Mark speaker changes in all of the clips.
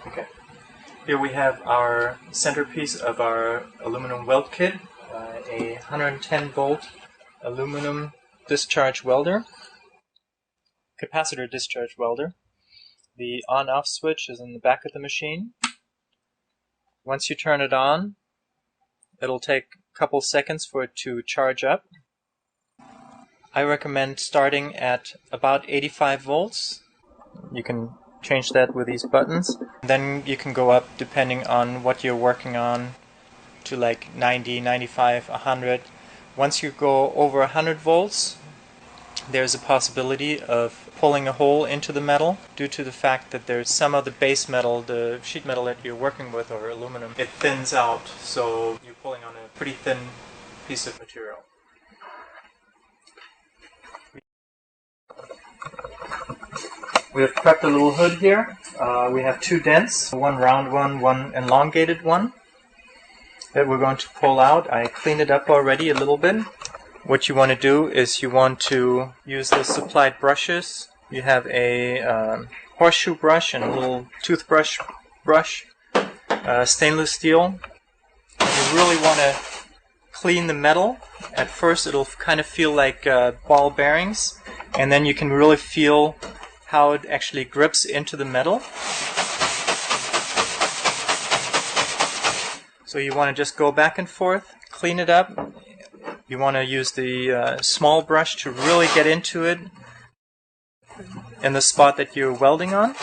Speaker 1: Okay. Here we have our centerpiece of our aluminum weld kit, a 110 volt aluminum discharge welder, capacitor discharge welder. The on-off switch is in the back of the machine. Once you turn it on, it'll take a couple seconds for it to charge up. I recommend starting at about 85 volts. You can change that with these buttons. Then you can go up depending on what you're working on to like 90, 95, 100. Once you go over 100 volts, there's a possibility of pulling a hole into the metal due to the fact that there's some of the base metal, the sheet metal that you're working with, or aluminum, it thins out, so you're pulling on a pretty thin piece of material. We have prepped a little hood here. We have two dents, one round one, one elongated one, that we're going to pull out. I cleaned it up already a little bit. What you want to do is you want to use the supplied brushes. You have a horseshoe brush and a little toothbrush brush, stainless steel. You really want to clean the metal. At first it'll kind of feel like ball bearings, and then you can really feel how it actually grips into the metal. So you want to just go back and forth, clean it up. You want to use the small brush to really get into it in the spot that you're welding on.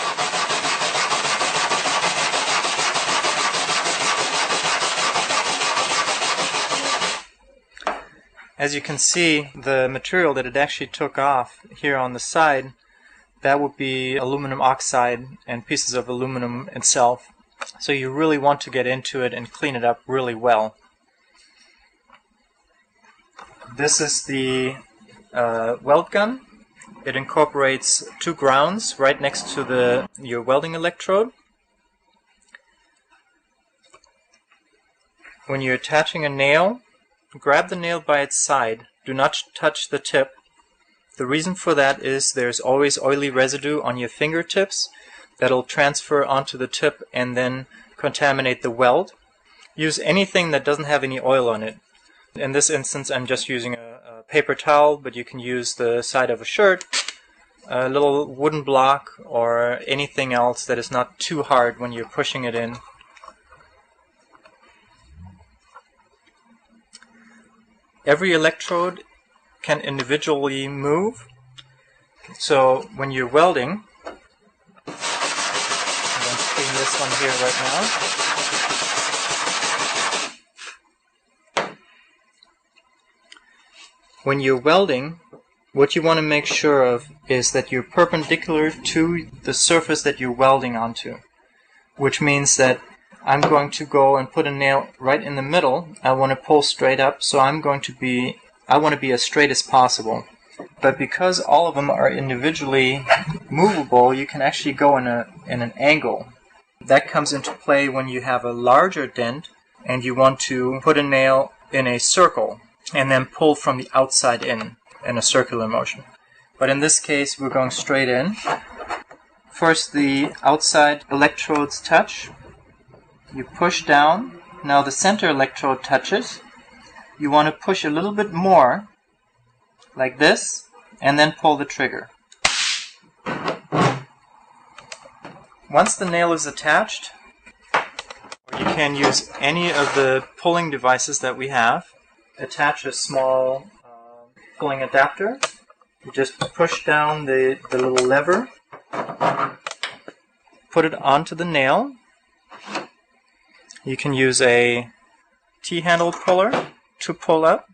Speaker 1: As you can see, the material that it actually took off here on the side, that would be aluminum oxide and pieces of aluminum itself. So you really want to get into it and clean it up really well. This is the weld gun. It incorporates two grounds right next to your welding electrode. When you're attaching a nail, grab the nail by its side. Do not touch the tip. The reason for that is there's always oily residue on your fingertips that'll transfer onto the tip and then contaminate the weld. Use anything that doesn't have any oil on it. In this instance, I'm just using a paper towel, but you can use the side of a shirt, a little wooden block, or anything else that is not too hard when you're pushing it in. Every electrode can individually move. So when you're welding, I'm going to clean this one here right now. When you're welding, what you want to make sure of is that you're perpendicular to the surface that you're welding onto, which means that I'm going to go and put a nail right in the middle. I want to pull straight up, so I want to be as straight as possible. But because all of them are individually movable, you can actually go in an angle. That comes into play when you have a larger dent and you want to put a nail in a circle and then pull from the outside in a circular motion. But in this case, we're going straight in. First, the outside electrodes touch. You push down. Now the center electrode touches. You want to push a little bit more, like this, and then pull the trigger. Once the nail is attached, you can use any of the pulling devices that we have. Attach a small pulling adapter. You just push down the little lever, put it onto the nail. You can use a T-handle puller to pull up,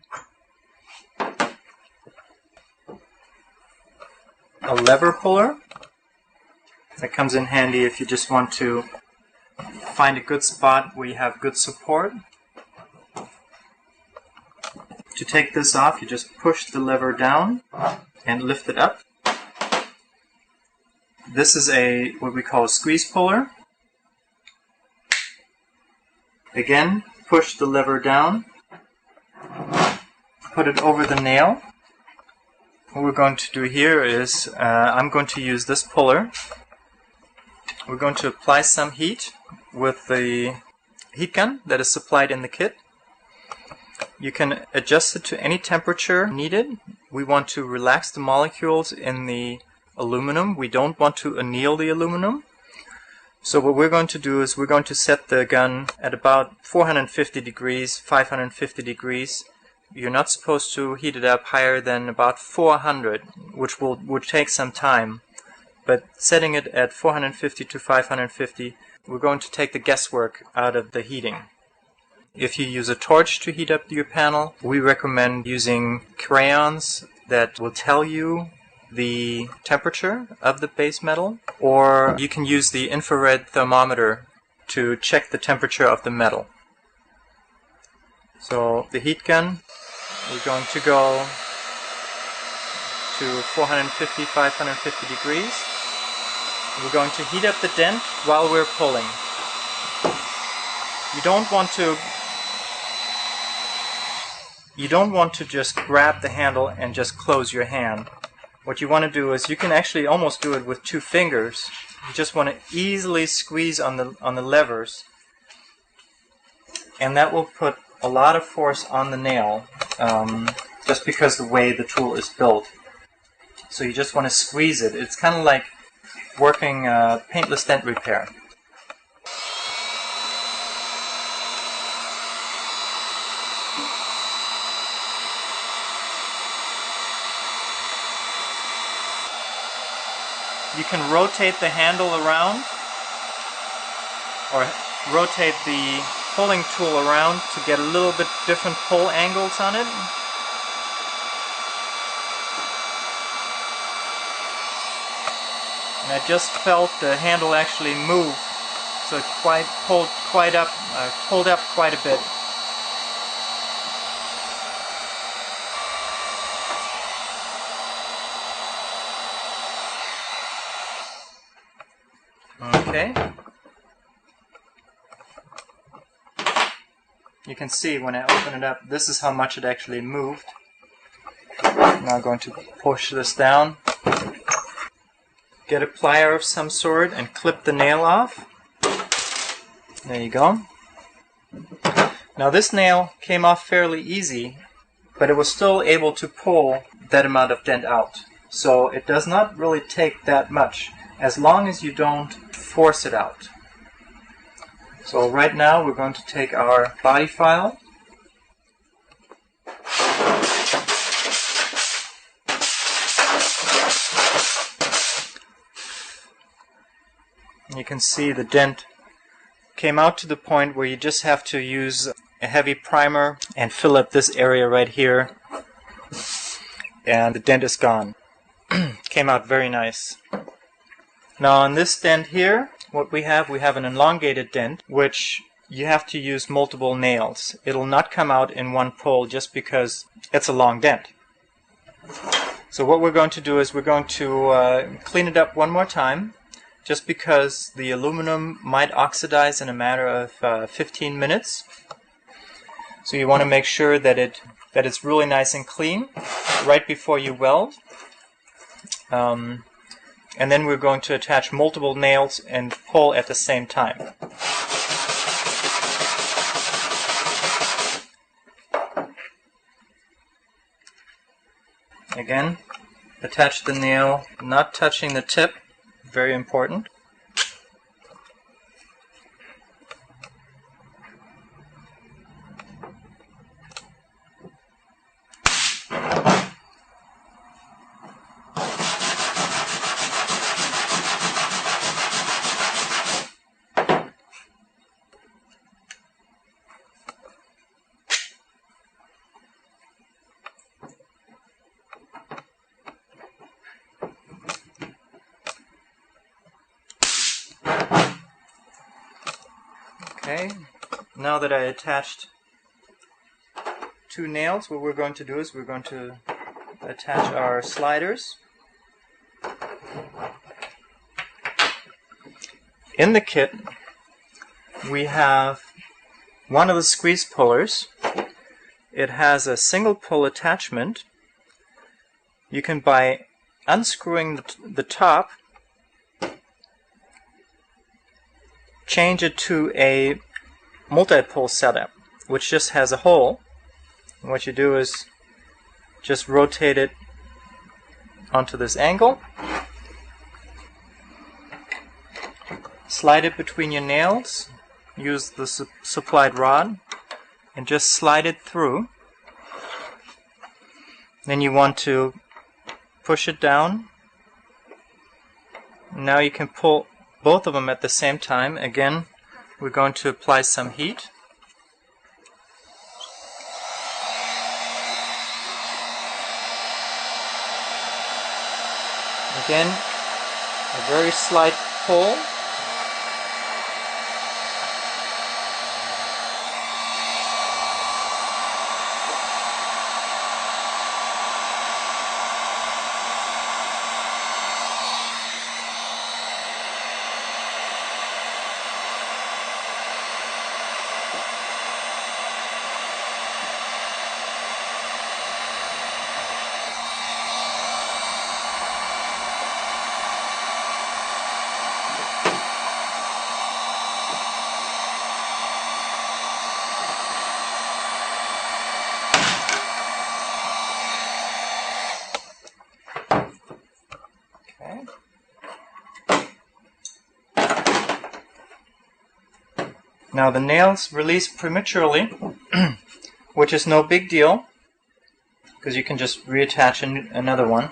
Speaker 1: a lever puller that comes in handy if you just want to find a good spot where you have good support. To take this off, you just push the lever down and lift it up. This is what we call a squeeze puller. Again, push the lever down, put it over the nail. What we're going to do here is I'm going to use this puller we're going to apply some heat with the heat gun that is supplied in the kit. You can adjust it to any temperature needed. We want to relax the molecules in the aluminum. We don't want to anneal the aluminum. So what we're going to do is we're going to set the gun at about 450 degrees, 550 degrees. You're not supposed to heat it up higher than about 400, which would take some time. But setting it at 450 to 550, we're going to take the guesswork out of the heating. If you use a torch to heat up your panel, we recommend using crayons that will tell you the temperature of the base metal, or you can use the infrared thermometer to check the temperature of the metal. So the heat gun, we're going to go to 450, 550 degrees. We're going to heat up the dent while we're pulling. You don't want to just grab the handle and just close your hand. What you want to do is you can actually almost do it with 2 fingers. You just want to easily squeeze on the levers, and that will put a lot of force on the nail, just because the way the tool is built. So you just want to squeeze it. It's kind of like working paintless dent repair. You can rotate the handle around, or rotate the pulling tool around to get a little bit different pull angles on it. And I just felt the handle actually move, so it pulled up quite a bit. Okay. You can see when I open it up, this is how much it actually moved. I'm now going to push this down. Get a plier of some sort and clip the nail off. There you go. Now this nail came off fairly easy, but it was still able to pull that amount of dent out. So it does not really take that much, as long as you don't force it out. So right now we're going to take our body file. You can see the dent came out to the point where you just have to use a heavy primer and fill up this area right here, and the dent is gone. Came out very nice. Now on this dent here, what we have an elongated dent, which you have to use multiple nails. It'll not come out in one pull just because it's a long dent. So what we're going to do is we're going to clean it up one more time, just because the aluminum might oxidize in a matter of 15 minutes. So you want to make sure that it's really nice and clean right before you weld. And then we're going to attach multiple nails and pull at the same time. Again, attach the nail, not touching the tip, very important. Okay, now that I attached 2 nails, what we're going to do is we're going to attach our sliders. In the kit, we have one of the squeeze pullers. It has a single pull attachment. You can, by unscrewing the top, change it to a multi-pole setup, which just has a hole. And what you do is just rotate it onto this angle, slide it between your nails, use the supplied rod, and just slide it through. Then you want to push it down. Now you can pull both of them at the same time. Again, we're going to apply some heat. Again, a very slight pull. Now the nails release prematurely, which is no big deal, because you can just reattach another one.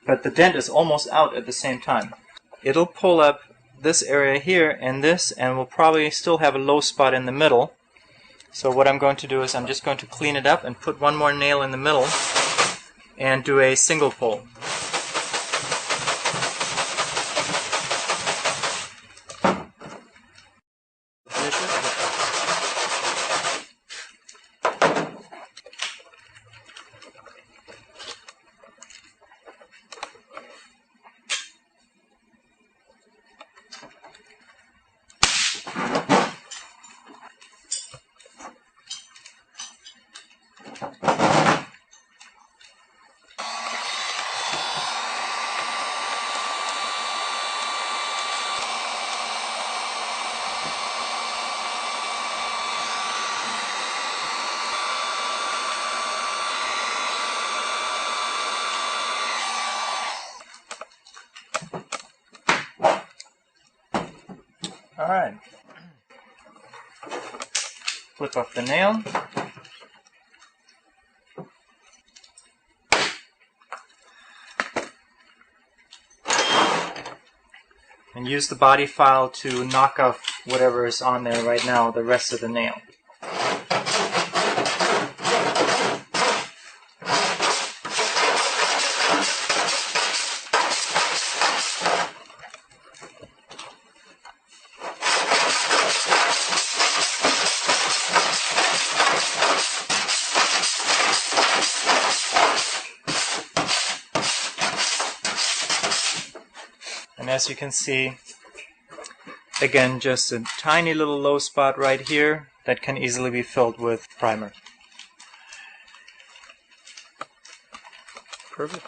Speaker 1: But the dent is almost out at the same time. It'll pull up this area here and this, and we'll probably still have a low spot in the middle. So what I'm going to do is I'm just going to clean it up and put one more nail in the middle and do a single pull. Alright, flip off the nail, and use the body file to knock off whatever is on there right now, the rest of the nail. And as you can see, again, just a tiny little low spot right here that can easily be filled with primer. Perfect.